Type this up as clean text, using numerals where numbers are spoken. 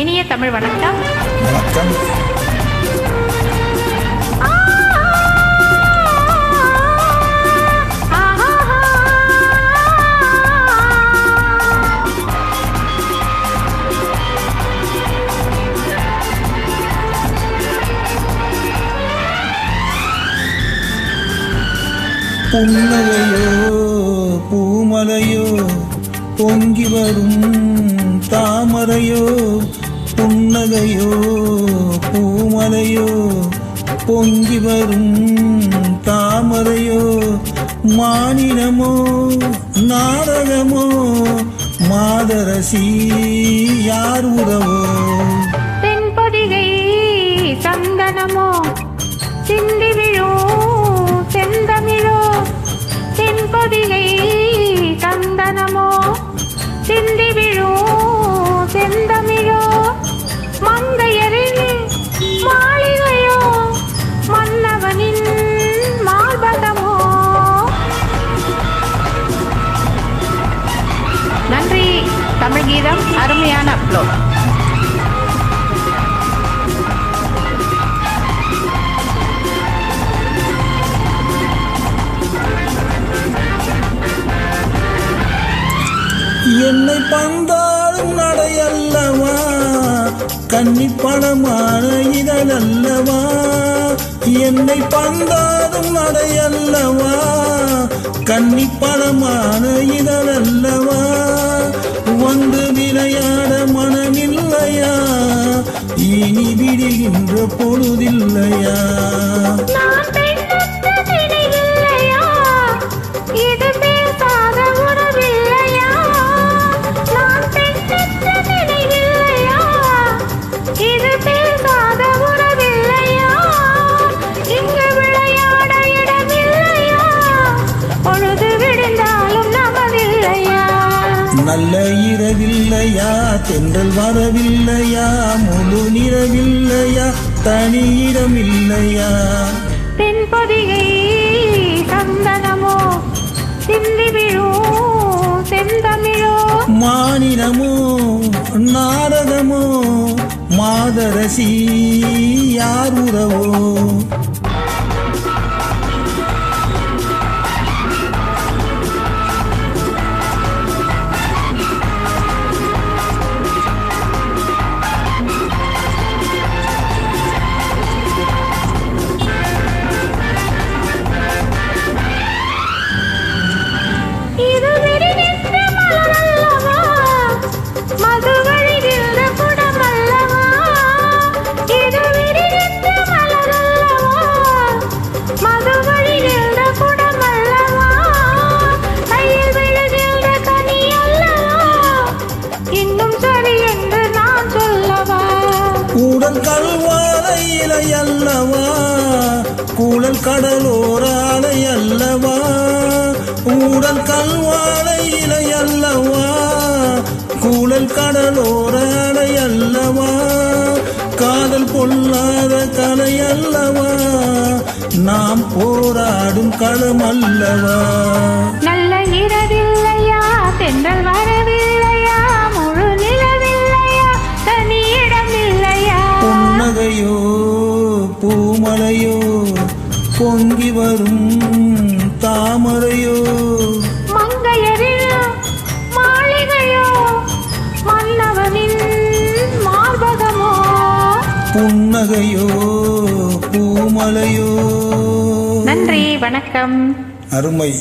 இனிய தமிழ் வணக்கம். வணக்கம். புன்னகையோ பூமலையோ பொங்கி வரும் தாமரையோ, புன்னகையோ பூமலையோ பொங்கி வரும் தாமரையோ, மானினமோ நாடகமோ மாதரசி யார் உறவோ, தென்பொதிகை சந்தனமோ சிந்தி விழும் செந்தமிழோ, தென்பொதிகை சந்தனமோ சிந்தி விழும் செந்தமிழோ, மங்கையரின் மாளிகையோ மன்னவனின் மார்பகமோ. நன்றி தமிழ் கீதம், அருமையான அப்லோட். என்னை பந்தாடும் நடையல்லவா, கன்னி பணமான இதழல்லவா, என்னை பந்தாடும் நடையல்லவா, கன்னி பணமான இதழல்லவா, வந்து விளையாட மனமில்லையா, இனி விடுகின்ற பொழுதில்லையா, நல்ல இரவில்லையா, தென்றல் வரவில்லையா, முழு நிறவில்லையா, தனியிடமில்லையா, தென்பொதிகை சந்தனமோ சிந்தி விழும் செந்தமிழோ, மானினமோ நாடகமோ மாதரசி யார் உறவோ. கூடல் கல்வாலை இலை அல்லவா, கூடல் கடலோர அலை அல்லவா, கூடல் கல்வாலை இலை அல்லவா, கூடல் கடலோர அலை அல்லவா, காதல் பொல்லாத கலை அல்லவா, நாம் போராடும் களம் அல்லவா, நல்ல இரவில்லையா, தென்றல் வரவில்லையா, முழு நிலவில்லையா, தனியிடமில்லையா, புன்னகையோ பூமலையோ பொங்கி வரும் தாமரையோ, மங்கையரின் மாளிகையோ மன்னவனின் மார்பகமோ, புன்னகையோ பூமலையோ. நன்றி, வணக்கம். அருமை.